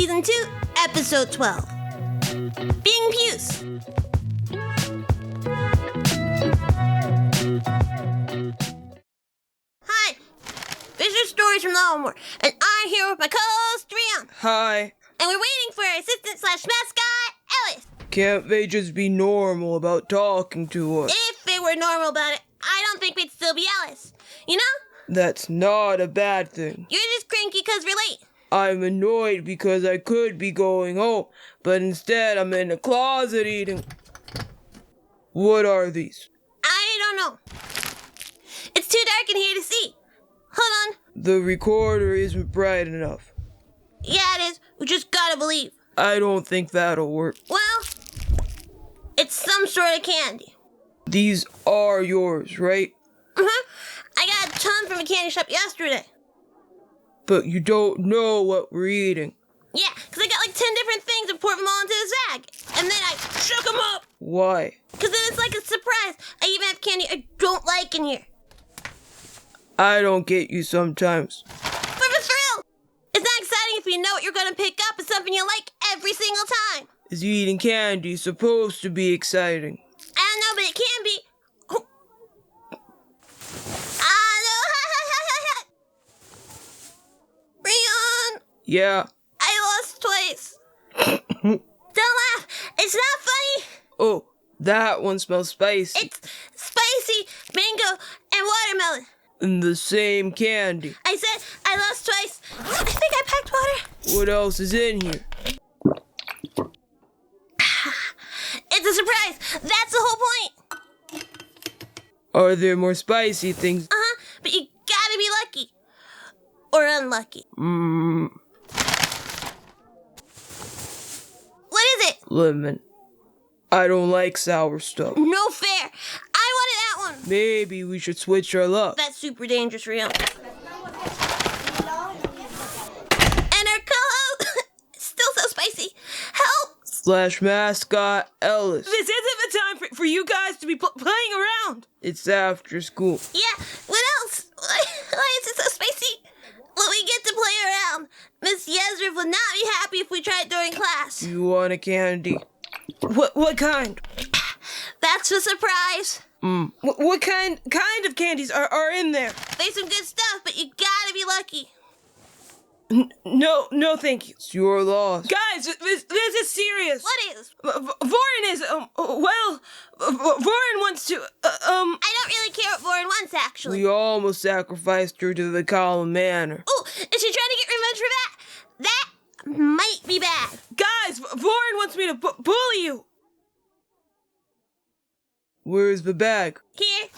Season 2, Episode 12. Being Puce. Hi, this is Stories from Ylelmore, and I'm here with my co-host, Rion. Hi. And we're waiting for our assistant/mascot, Elas. Can't they just be normal about talking to us? If they were normal about it, I don't think we'd still be Elas. You know? That's not a bad thing. You're just cranky because we're late. I'm annoyed because I could be going home, but instead I'm in the closet eating. What are these? I don't know. It's too dark in here to see. Hold on. The recorder isn't bright enough. Yeah, it is. We just gotta believe. I don't think that'll work. Well, it's some sort of candy. These are yours, right? Uh-huh. I got a ton from a candy shop yesterday. But you don't know what we're eating. Yeah, because I got like 10 different things and poured them all into the bag. And then I shook them up. Why? Because then it's like a surprise. I even have candy I don't like in here. I don't get you sometimes. For the thrill! It's not exciting if you know what you're going to pick up is something you like every single time. Is eating candy supposed to be exciting? I don't know, but it can be. Oh. Rion, Yeah. I lost twice. Don't laugh. It's not funny. Oh, that one smells spicy. It's spicy, mango, and watermelon. And the same candy. I said I lost twice. I think I packed water. What else is in here? It's a surprise. That's the whole point. Are there more spicy things? But you gotta be lucky. Or unlucky. What is it? Lemon. I don't like sour stuff. No fair. I wanted that one. Maybe we should switch our luck. That's super dangerous, Rio. And our co-host, still so spicy. Help! /mascot Elas. This isn't the time for you guys to be playing around. It's after school. Yeah, what else? Why is it so spicy? Well, we get to play around. Miss Yezrev would not be happy if we tried during class. You want a candy? What kind? That's a surprise. What kind of candies are in there? There's some good stuff, but you gotta be lucky. No, thank you. It's your loss. Guys, this is serious. What is? Voren is, Voren wants to, I don't really care what Voren wants, actually. We almost sacrificed her to the column manor. Oh, is she trying to get revenge for that? That might be bad. Guys, Voren wants me to bully you. Where's the bag? Here.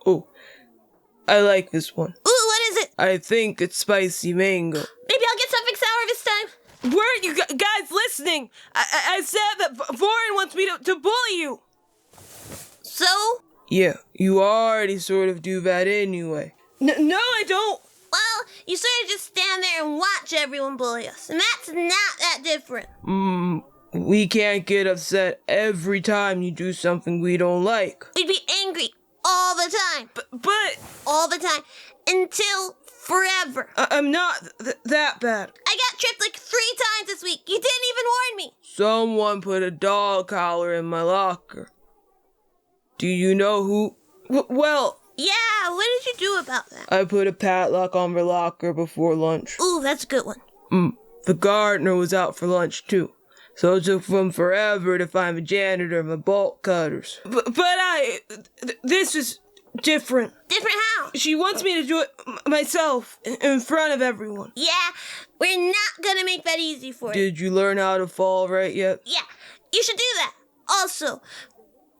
Oh, I like this one. Ooh, what is it? I think it's spicy mango. Maybe I'll get something sour this time. Weren't you guys listening? I said that Voren wants me to bully you. So? Yeah, you already sort of do that anyway. No, I don't. Well, you sort of just stand there and watch everyone bully us. And that's not that different. We can't get upset every time you do something we don't like. We'd be angry all the time. But all the time. Until forever. I'm not that bad. I got tripped like 3 times this week. You didn't even warn me. Someone put a dog collar in my locker. Do you know who? Well, yeah, what did you do about that? I put a padlock on my locker before lunch. Ooh, that's a good one. The gardener was out for lunch too, so it took them forever to find the janitor and the bolt cutters. but this is different. Different how? She wants me to do it myself in front of everyone. Yeah, we're not gonna make that easy for you. Did you learn how to fall right yet? Yeah, you should do that. Also,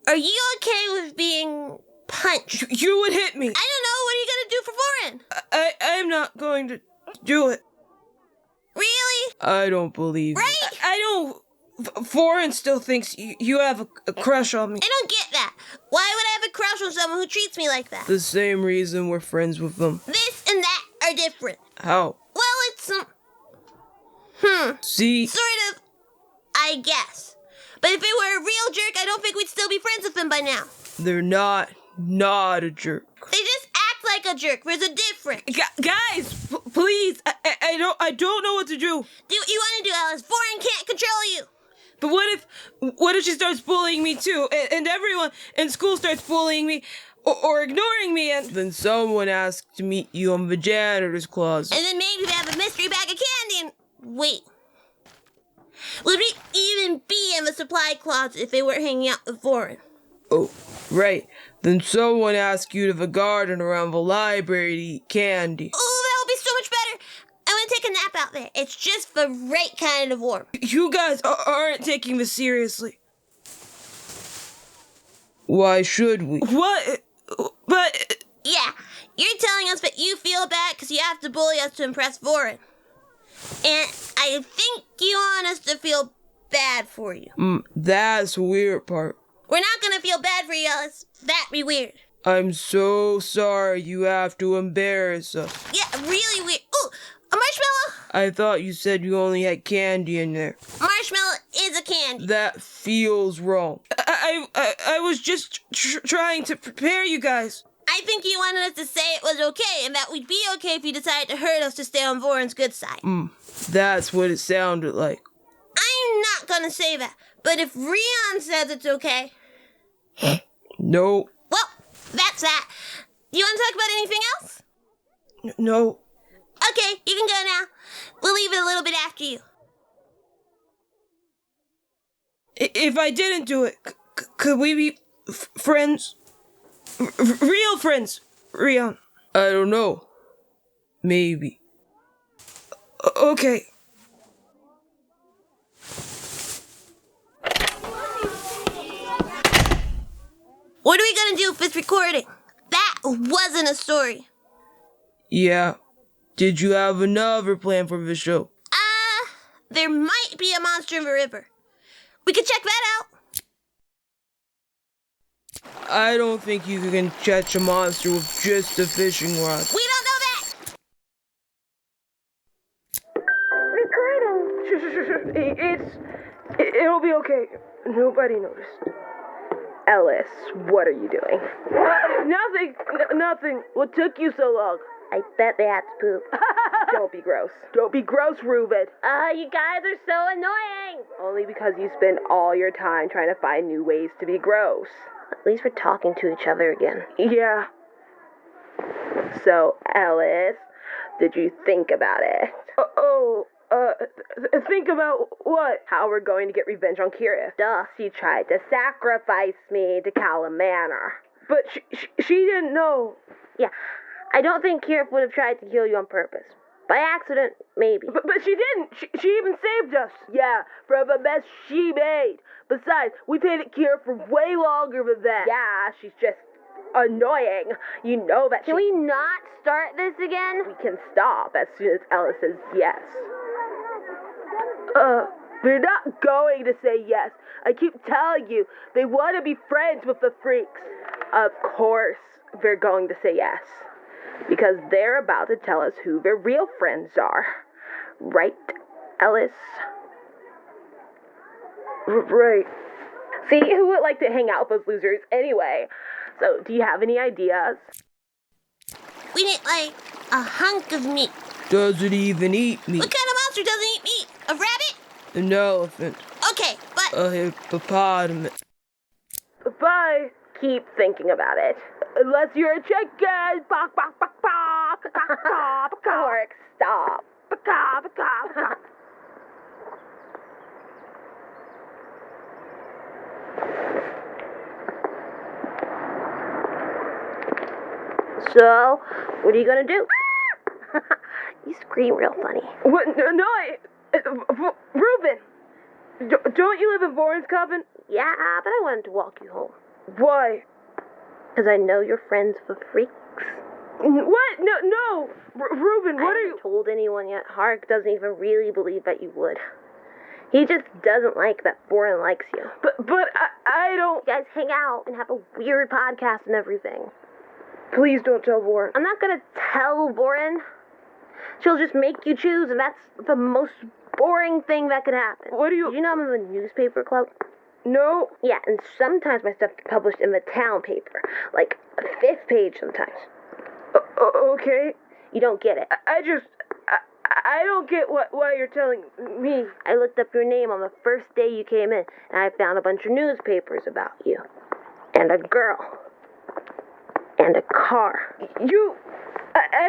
are you okay with being punched? You would hit me. I don't know. What are you gonna do for Voren? I'm not going to do it. Really? I don't believe Right? you. I don't. Voren still thinks you have a crush on me. I don't get that. Why would I have a crush on someone who treats me like that? The same reason we're friends with them. This and that are different. How? Well, it's See? sort of, I guess. But if it were a real jerk, I don't think we'd still be friends with him by now. They're not a jerk. They just act like a jerk. There's a difference. Guys, Please, I don't know what to do. Do what you want to do, Alice. Voren can't control you. But what if she starts bullying me too, and everyone in school starts bullying me, or ignoring me, and... Then someone asked to meet you in the janitor's closet. And then maybe they have a mystery bag of candy and... Wait. Would we even be in the supply closet if they weren't hanging out with Voren? Oh, right. Then someone asked you to the garden around the library to eat candy. Oh, that would be so much better. I'm going to take a nap out there. It's just the right kind of warm. You guys aren't taking this seriously. Why should we? What? But... Yeah, you're telling us that you feel bad because you have to bully us to impress Voren. And I think you want us to feel bad for you. That's the weird part. We're not going to feel bad for you, Alice. That'd be weird. I'm so sorry you have to embarrass us. Yeah, really weird. Ooh, a marshmallow? I thought you said you only had candy in there. Marshmallow is a candy. That feels wrong. I was just trying to prepare you guys. I think you wanted us to say it was okay and that we'd be okay if you decided to hurt us to stay on Voren's good side. That's what it sounded like. I'm not going to say that, but if Rion says it's okay... No. Well, that's that. You want to talk about anything else? No. Okay, you can go now. We'll leave it a little bit after you. If I didn't do it, could we be friends? Real friends, Rion. I don't know. Maybe. Okay. What are we going to do with this recording? That wasn't a story. Yeah. Did you have another plan for the show? There might be a monster in the river. We could check that out. I don't think you can catch a monster with just a fishing rod. We don't know that. It'll be okay. Nobody noticed. Ellis, what are you doing? Nothing. What took you so long? I bet they had to poop. Don't be gross. Don't be gross, Ruben. You guys are so annoying! Only because you spend all your time trying to find new ways to be gross. At least we're talking to each other again. Yeah. So, Ellis, did you think about it? Think about what? How we're going to get revenge on Kira. Duh, she tried to sacrifice me to Calla Manor. But she didn't know. Yeah, I don't think Kira would have tried to kill you on purpose. By accident, maybe. But she didn't. She even saved us. Yeah, for the mess she made. Besides, we paid Kira for way longer than that. Yeah, she's just annoying. You know that Can we not start this again? We can stop as soon as Ella says yes. They're not going to say yes. I keep telling you, they want to be friends with the freaks. Of course they're going to say yes. Because they're about to tell us who their real friends are. Right, Ellis? Right. See, who would like to hang out with those losers anyway? So, do you have any ideas? We need, like, a hunk of meat. Does it even eat meat? What kind of monster doesn't eat meat? A rabbit? An elephant. Okay, but... A hippopotamus. Bye. Keep thinking about it. Unless you're a chicken. Bok, bok, bok, bok. Cork, stop. So, what are you gonna do? You scream real funny. What? No, Ruben! Don't you live in Voren's coven? Yeah, but I wanted to walk you home. Why? Because I know you're friends with freaks. What? No! Ruben, what are you... I haven't told anyone yet. Hark doesn't even really believe that you would. He just doesn't like that Voren likes you. But I don't... You guys hang out and have a weird podcast and everything. Please don't tell Voren. I'm not gonna tell Voren. She'll just make you choose, and that's the most boring thing that could happen. What do you... Did you know I'm in the newspaper club? No. Yeah, and sometimes my stuff gets published in the town paper. Like, a 5th page sometimes. Okay. You don't get it. I don't get why you're telling me. I looked up your name on the first day you came in, and I found a bunch of newspapers about you. And a girl. And a car. I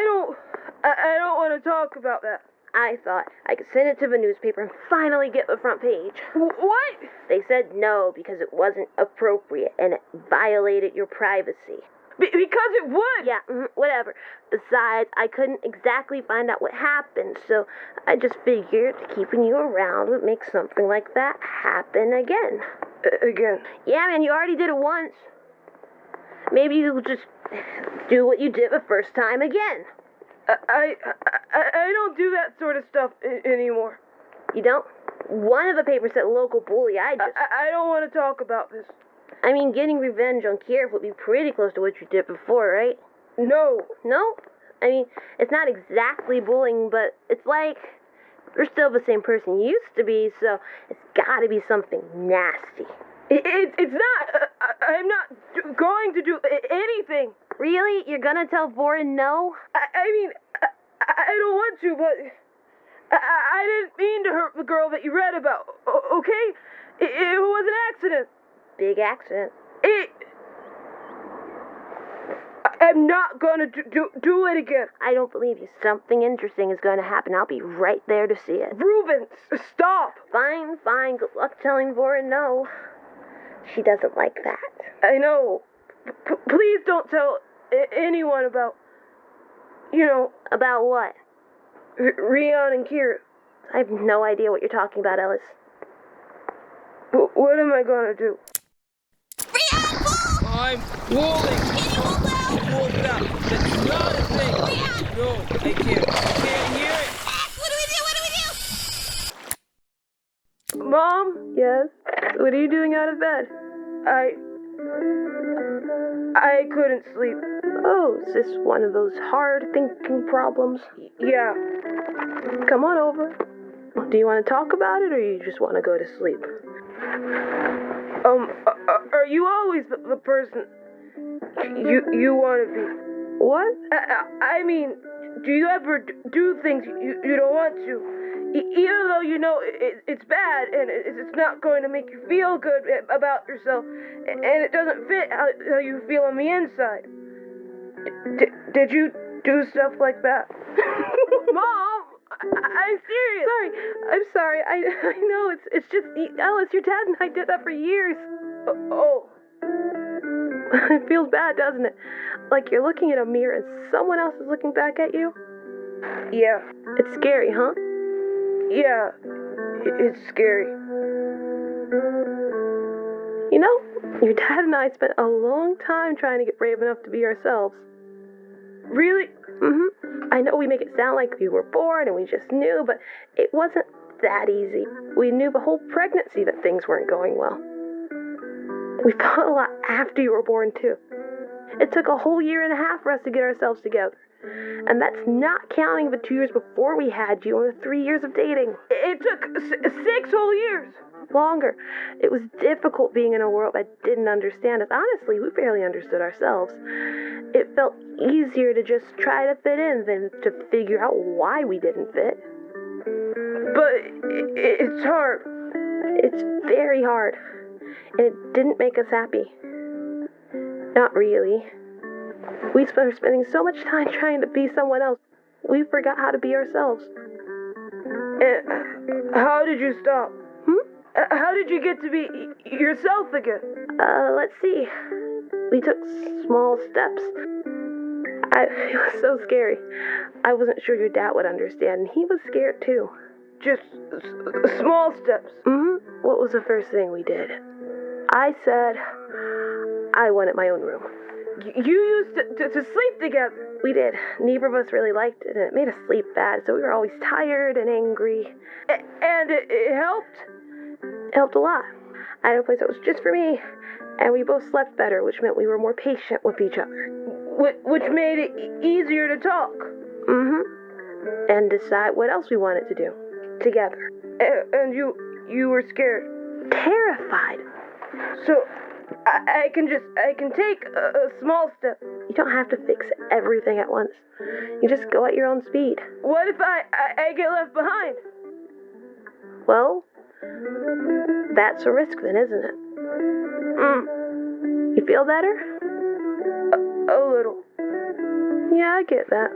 don't want to talk about that. I thought I could send it to the newspaper and finally get the front page. What? They said no because it wasn't appropriate and it violated your privacy. Because it would. Yeah, whatever. Besides, I couldn't exactly find out what happened, so I just figured keeping you around would make something like that happen again. Again? Yeah, man, you already did it once. Maybe you'll just do what you did the first time again. I don't do that sort of stuff anymore. You don't? One of the papers said local bully. I don't want to talk about this. I mean, getting revenge on Kiev would be pretty close to what you did before, right? No. No? I mean, it's not exactly bullying, but it's like you're still the same person you used to be, so it's gotta be something nasty. It's not. I'm not going to do anything. Really? You're gonna tell Voren no? I mean, I don't want to, but I didn't mean to hurt the girl that you read about, okay? It was an accident. Big accident. I'm not gonna do it again. I don't believe you. Something interesting is going to happen. I'll be right there to see it. Reuben, stop. Fine. Good luck telling Voren no. She doesn't like that. I know. Please don't tell anyone about, About what? Rion and Kira. I have no idea what you're talking about, Ellis. What am I gonna do? Rion, pull! I'm pulling. Can you hold out? Hold it out. That's not a thing. Rion! No, I can't. I can't hear it. What do we do? Mom? Yes? What are you doing out of bed? I couldn't sleep. Oh, is this one of those hard thinking problems? Yeah. Come on over. Do you want to talk about it or you just want to go to sleep? Are you always the person you want to be? What? I mean, do you ever do things you don't want to? Even though you know it's bad and it's not going to make you feel good about yourself, and it doesn't fit how you feel on the inside. Did you do stuff like that? Mom, I'm serious. I'm sorry. I know it's just Ellis, your dad and I did that for years. Oh. It feels bad, doesn't it? Like you're looking at a mirror and someone else is looking back at you. Yeah. It's scary, huh? Yeah. It's scary. You know, your dad and I spent a long time trying to get brave enough to be ourselves. Really? Mm-hmm. I know we make it sound like we were born and we just knew, but it wasn't that easy. We knew the whole pregnancy that things weren't going well. We thought a lot after you were born, too. It took a whole year and a half for us to get ourselves together. And that's not counting the 2 years before we had you and the 3 years of dating. It took 6 whole years. Longer. It was difficult being in a world that didn't understand us. Honestly, we barely understood ourselves. It felt easier to just try to fit in than to figure out why we didn't fit. But it's hard. It's very hard. And it didn't make us happy. Not really. We were spending so much time trying to be someone else, we forgot how to be ourselves. And how did you stop? How did you get to be yourself again? Let's see. We took small steps. It was so scary. I wasn't sure your dad would understand, and he was scared too. Just small steps. Mm-hmm. What was the first thing we did? I said I wanted my own room. You used to sleep together. We did. Neither of us really liked it, and it made us sleep bad, so we were always tired and angry. And it helped? It helped a lot. I had a place that was just for me, and we both slept better, which meant we were more patient with each other. Which made it easier to talk. Mm-hmm. And decide what else we wanted to do. Together. And you were scared. Terrified. So, I can take a small step. You don't have to fix everything at once. You just go at your own speed. What if I get left behind? Well, that's a risk then, isn't it? You feel better? A little. Yeah, I get that.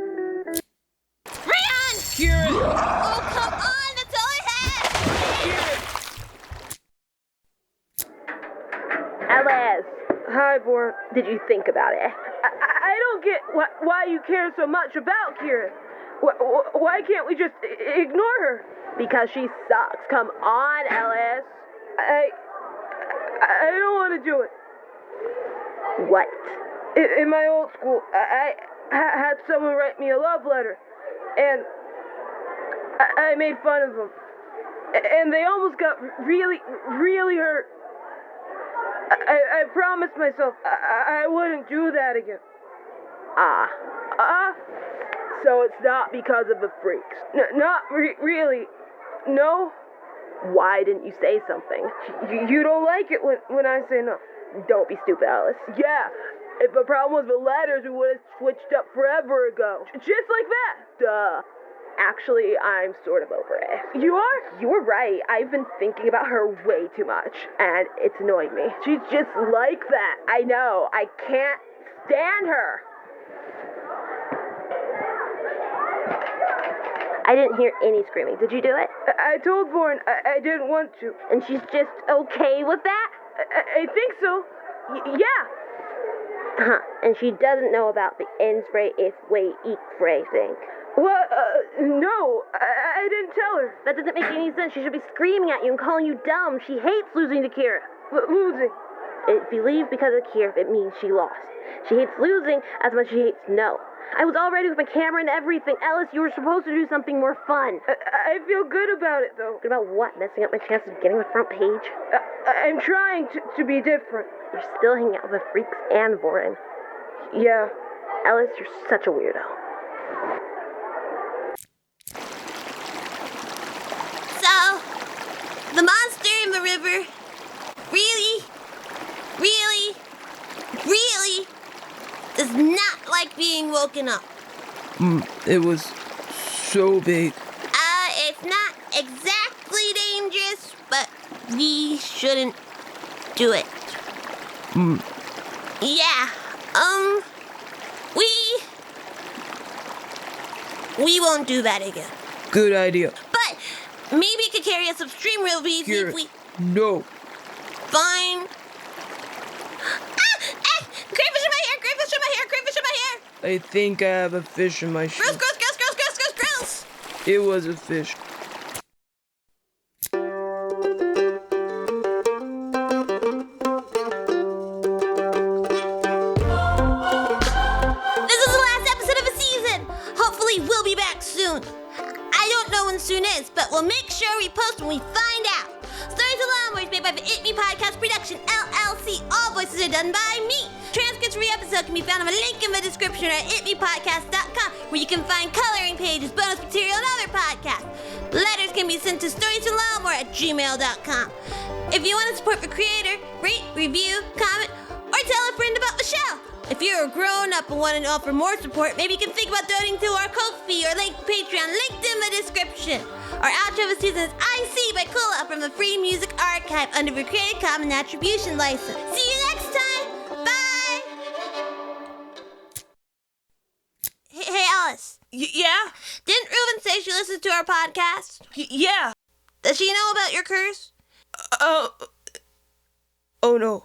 Rion! Kieran! Oh, come on! That's all I had! Elas, Hi, Born. did you think about it? I don't get why you care so much about Kira. Why can't we just ignore her? Because she sucks. Come on, Elas. I don't want to do it. What? In my old school, I had someone write me a love letter, and I made fun of them, and they almost got really, really hurt. I promised myself I wouldn't do that again. So it's not because of the freaks. Not really. No. Why didn't you say something? You don't like it when I say no. Don't be stupid, Elas. Yeah. If the problem was the letters, we would have switched up forever ago. Just like that. Duh. Actually, I'm sort of over it. You are? You were right. I've been thinking about her way too much, and it's annoying me. She's just like that. I know. I can't stand her. I didn't hear any screaming. Did you do it? I told Born I didn't want to. And she's just okay with that? I think so. Yeah. Huh. And she doesn't know about the ens frey if way eek frey thing. Well, no. I didn't tell her. That doesn't make any sense. She should be screaming at you and calling you dumb. She hates losing to Kira. Losing. If you leave because of Kira, it means she lost. She hates losing as much as she hates no. I was all ready with my camera and everything. Elas, you were supposed to do something more fun. I feel good about it, though. Good about what? Messing up my chances of getting the front page? I'm trying to be different. You're still hanging out with the freaks and Voren. Yeah. Elas, you're such a weirdo. So, the monster in the river really does not like being woken up. It was so big. It's not exactly dangerous, but we shouldn't do it. Yeah, we won't do that again. Good idea. But maybe it could carry us upstream real easy Kieran, if we... no. Fine. Crayfish in my hair, crayfish in my hair, crayfish in my hair. I think I have a fish in my shoe. Gross, gross, gross, gross, gross, gross, gross. It was a fish. This is the last episode of the season. Hopefully we'll be back soon. I don't know when soon is, but we'll make sure we post when we find out. Stories Ylelmore is made by the It Me Podcast Production, LLC. All voices are done by me. Transcripts for every episode can be found on a link in the description at itmepodcast.com, where you can find coloring pages, bonus material, and other podcasts. Letters can be sent to storiesylelmore@gmail.com. If you want to support the creator, rate, review, comment, or tell a friend about the show. If you're a grown-up and want to offer more support, maybe you can think about donating to our Ko-fi or Patreon, linked in the description. Our outro of the season is I See by Kula from the Free Music Archive under the Creative Commons Attribution License. See you next time! Bye! Hey, Elas. Yeah? Didn't Reuben say she listens to our podcast? Yeah. Does she know about your curse? Oh no.